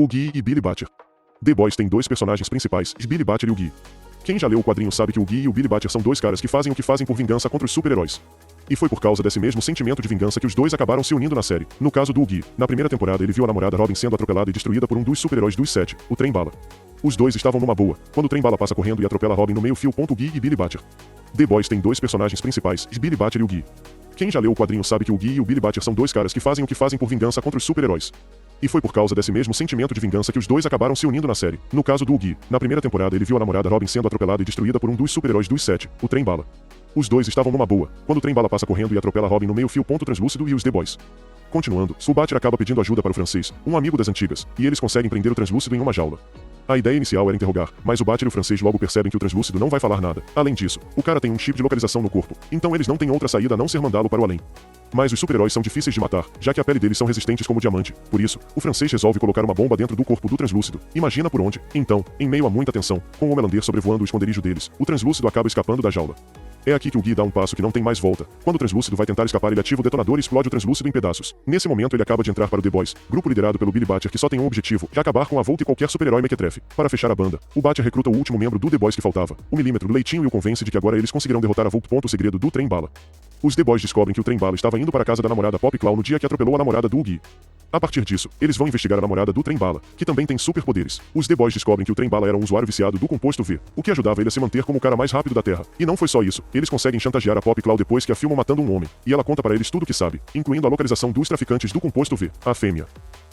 O Guy e Billy Butcher. The Boys tem dois personagens principais, Billy Butcher e o Guy. Quem já leu o quadrinho sabe que o Guy e o Billy Butcher são dois caras que fazem o que fazem por vingança contra os super-heróis. E foi por causa desse mesmo sentimento de vingança que os dois acabaram se unindo na série. No caso do Guy, na primeira temporada ele viu a namorada Robin sendo atropelada e destruída por um dos super-heróis dos 7, o Trem-Bala. Os dois estavam numa boa, quando o Trem-Bala passa correndo e atropela Robin no meio-fio. Guy e Billy Butcher. The Boys tem dois personagens principais, Billy Butcher e o Guy. Quem já leu o quadrinho sabe que o Guy e o Billy Butcher são dois caras que fazem o que fazem por vingança contra os super-heróis. E foi por causa desse mesmo sentimento de vingança que os dois acabaram se unindo na série. No caso do Guy, na primeira temporada ele viu a namorada Robin sendo atropelada e destruída por um dos super-heróis dos 7, o Trem-Bala. Os dois estavam numa boa, quando o Trem-Bala passa correndo e atropela Robin no meio-fio. Translúcido e os The Boys. Continuando, o Butcher acaba pedindo ajuda para o francês, um amigo das antigas, e eles conseguem prender o Translúcido em uma jaula. A ideia inicial era interrogar, mas o Butcher e o francês logo percebem que o Translúcido não vai falar nada. Além disso, o cara tem um chip de localização no corpo, então eles não têm outra saída a não ser mandá-lo para o além. Mas os super-heróis são difíceis de matar, já que a pele deles são resistentes como diamante. Por isso, o francês resolve colocar uma bomba dentro do corpo do Translúcido. Imagina por onde. Então, em meio a muita tensão, com o Homelander sobrevoando o esconderijo deles, o Translúcido acaba escapando da jaula. É aqui que o Guy dá um passo que não tem mais volta. Quando o Translúcido vai tentar escapar, ele ativa o detonador e explode o Translúcido em pedaços. Nesse momento ele acaba de entrar para o The Boys, grupo liderado pelo Billy Butcher que só tem um objetivo, de acabar com a Volt e qualquer super-herói mequetrefe. Para fechar a banda, o Butcher recruta o último membro do The Boys que faltava, o Milímetro Leitinho, e o convence de que agora eles conseguirão derrotar a Volt. O segredo do Trem-Bala. Os The Boys descobrem que o Trem-Bala estava indo para a casa da namorada Pop Claw no dia que atropelou a namorada do Guy. A partir disso, eles vão investigar a namorada do Trem-Bala, que também tem superpoderes. Os The Boys descobrem que o Trem-Bala era um usuário viciado do composto V, o que ajudava ele a se manter como o cara mais rápido da Terra. E não foi só isso, eles conseguem chantagear a Pop Claw depois que a filmam matando um homem, e ela conta para eles tudo o que sabe, incluindo a localização dos traficantes do composto V, a fêmea.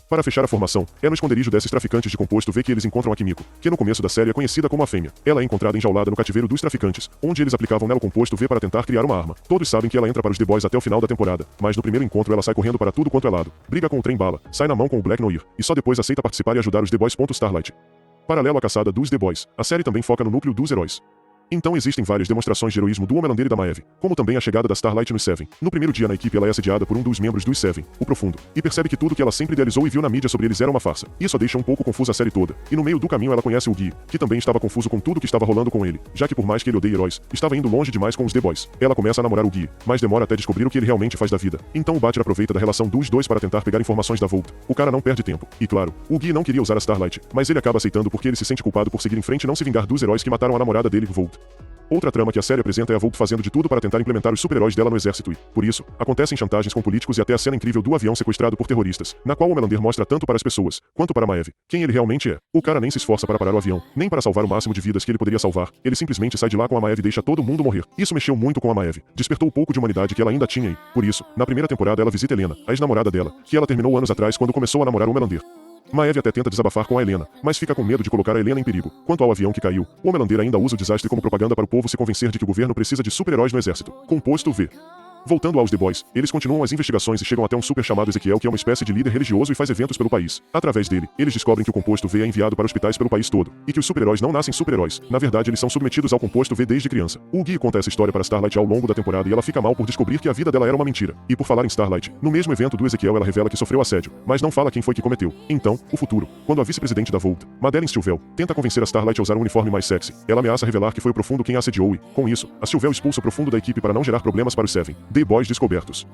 Para fechar a formação, é no esconderijo desses traficantes de composto V que eles encontram a Kimiko, que no começo da série é conhecida como a Fêmea. Ela é encontrada enjaulada no cativeiro dos traficantes, onde eles aplicavam nela o composto V para tentar criar uma arma. Todos sabem que ela entra para os The Boys até o final da temporada, mas no primeiro encontro ela sai correndo para tudo quanto é lado, briga com o Trem-Bala, sai na mão com o Black Noir, e só depois aceita participar e ajudar os The Boys. Starlight. Paralelo à caçada dos The Boys, a série também foca no núcleo dos heróis. Então existem várias demonstrações de heroísmo do Homelander e da Maeve, como também a chegada da Starlight nos Seven. No primeiro dia na equipe ela é assediada por um dos membros dos Seven, o Profundo, e percebe que tudo que ela sempre idealizou e viu na mídia sobre eles era uma farsa. Isso a deixa um pouco confusa a série toda, e no meio do caminho ela conhece o Guy, que também estava confuso com tudo que estava rolando com ele, já que por mais que ele odeie heróis, estava indo longe demais com os The Boys. Ela começa a namorar o Guy, mas demora até descobrir o que ele realmente faz da vida. Então o Butcher aproveita da relação dos dois para tentar pegar informações da Volt. O cara não perde tempo. E claro, o Guy não queria usar a Starlight, mas ele acaba aceitando porque ele se sente culpado por seguir em frente e não se vingar dos heróis que mataram a namorada dele, Volt. Outra trama que a série apresenta é a Volt fazendo de tudo para tentar implementar os super-heróis dela no exército e, por isso, acontecem chantagens com políticos e até a cena incrível do avião sequestrado por terroristas, na qual o Homelander mostra tanto para as pessoas, quanto para Maeve, quem ele realmente é. O cara nem se esforça para parar o avião, nem para salvar o máximo de vidas que ele poderia salvar, ele simplesmente sai de lá com a Maeve e deixa todo mundo morrer. Isso mexeu muito com a Maeve, despertou o pouco de humanidade que ela ainda tinha e, por isso, na primeira temporada ela visita Helena, a ex-namorada dela, que ela terminou anos atrás quando começou a namorar o Homelander. Maeve até tenta desabafar com a Helena, mas fica com medo de colocar a Helena em perigo. Quanto ao avião que caiu, o Homelander ainda usa o desastre como propaganda para o povo se convencer de que o governo precisa de super-heróis no exército. Composto V. Voltando aos The Boys, eles continuam as investigações e chegam até um super chamado Ezequiel, que é uma espécie de líder religioso e faz eventos pelo país. Através dele, eles descobrem que o composto V é enviado para hospitais pelo país todo, e que os super-heróis não nascem super-heróis. Na verdade, eles são submetidos ao composto V desde criança. O Guy conta essa história para Starlight ao longo da temporada e ela fica mal por descobrir que a vida dela era uma mentira. E por falar em Starlight, no mesmo evento do Ezequiel ela revela que sofreu assédio, mas não fala quem foi que cometeu. Então, o futuro, quando a vice-presidente da Volt, Madeleine Stilwell, tenta convencer a Starlight a usar um uniforme mais sexy, ela ameaça revelar que foi o Profundo quem a assediou e, com isso, a Stilwell expulsa o Profundo da equipe para não gerar problemas para os Seven. The Boys descobertos.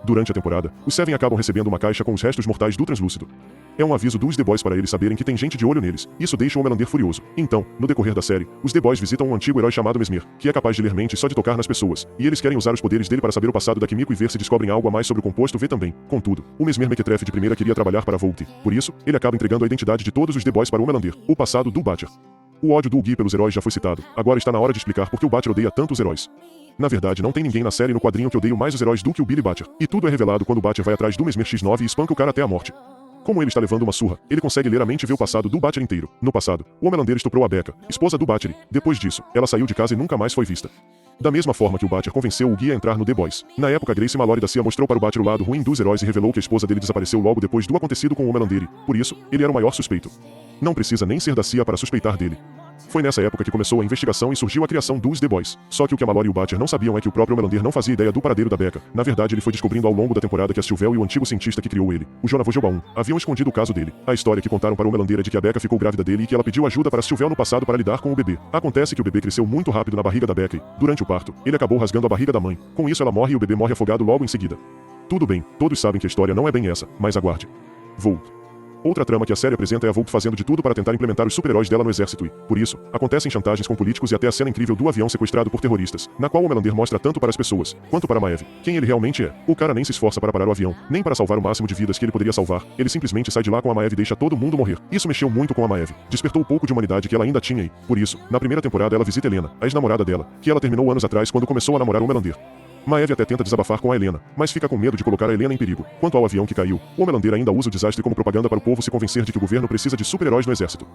Durante a temporada, os Seven acabam recebendo uma caixa com os restos mortais do Translúcido. É um aviso dos The Boys para eles saberem que tem gente de olho neles. Isso deixa o Homelander furioso. Então, no decorrer da série, os The Boys visitam um antigo herói chamado Mesmer, que é capaz de ler mentes só de tocar nas pessoas, e eles querem usar os poderes dele para saber o passado da Kimiko e ver se descobrem algo a mais sobre o composto V também. Contudo, o Mesmer mequetrefe de primeira queria trabalhar para a Volt. Por isso, ele acaba entregando a identidade de todos os The Boys para o Homelander, o passado do Butcher. O ódio do Guy pelos heróis já foi citado. Agora está na hora de explicar por que o Butcher odeia tanto os heróis. Na verdade, não tem ninguém na série e no quadrinho que odeie mais os heróis do que o Billy Butcher. E tudo é revelado quando o Butcher vai atrás do Mesmer X9 e espanca o cara até a morte. Como ele está levando uma surra, ele consegue ler a mente e ver o passado do Butcher inteiro. No passado, o Homelander estuprou a Becca, esposa do Butcher, e, depois disso, ela saiu de casa e nunca mais foi vista. Da mesma forma que o Butcher convenceu o Guy a entrar no The Boys. Na época, Grace Mallory da CIA mostrou para o Butcher o lado ruim dos heróis e revelou que a esposa dele desapareceu logo depois do acontecido com o Homelander e, por isso, ele era o maior suspeito. Não precisa nem ser da CIA para suspeitar dele. Foi nessa época que começou a investigação e surgiu a criação dos The Boys. Só que o que a Mallory e o Butcher não sabiam é que o próprio Homelander não fazia ideia do paradeiro da Becca. Na verdade, ele foi descobrindo ao longo da temporada que a Stilwell e o antigo cientista que criou ele, o Jonah Vogelbaum, haviam escondido o caso dele. A história que contaram para o Homelander é de que a Becca ficou grávida dele e que ela pediu ajuda para a Stilwell no passado para lidar com o bebê. Acontece que o bebê cresceu muito rápido na barriga da Becca e, durante o parto, ele acabou rasgando a barriga da mãe. Com isso ela morre e o bebê morre afogado logo em seguida. Tudo bem, todos sabem que a história não é bem essa, mas aguarde. Volt. Outra trama que a série apresenta é a Vogue fazendo de tudo para tentar implementar os super-heróis dela no exército e, por isso, acontecem chantagens com políticos e até a cena incrível do avião sequestrado por terroristas, na qual o Melander mostra tanto para as pessoas, quanto para Maeve, quem ele realmente é. O cara nem se esforça para parar o avião, nem para salvar o máximo de vidas que ele poderia salvar, ele simplesmente sai de lá com a Maeve e deixa todo mundo morrer. Isso mexeu muito com a Maeve, despertou o pouco de humanidade que ela ainda tinha e, por isso, na primeira temporada ela visita Helena, a ex-namorada dela, que ela terminou anos atrás quando começou a namorar o Melander. Maeve até tenta desabafar com a Helena, mas fica com medo de colocar a Helena em perigo. Quanto ao avião que caiu, o Melander ainda usa o desastre como propaganda para o povo se convencer de que o governo precisa de super-heróis no exército.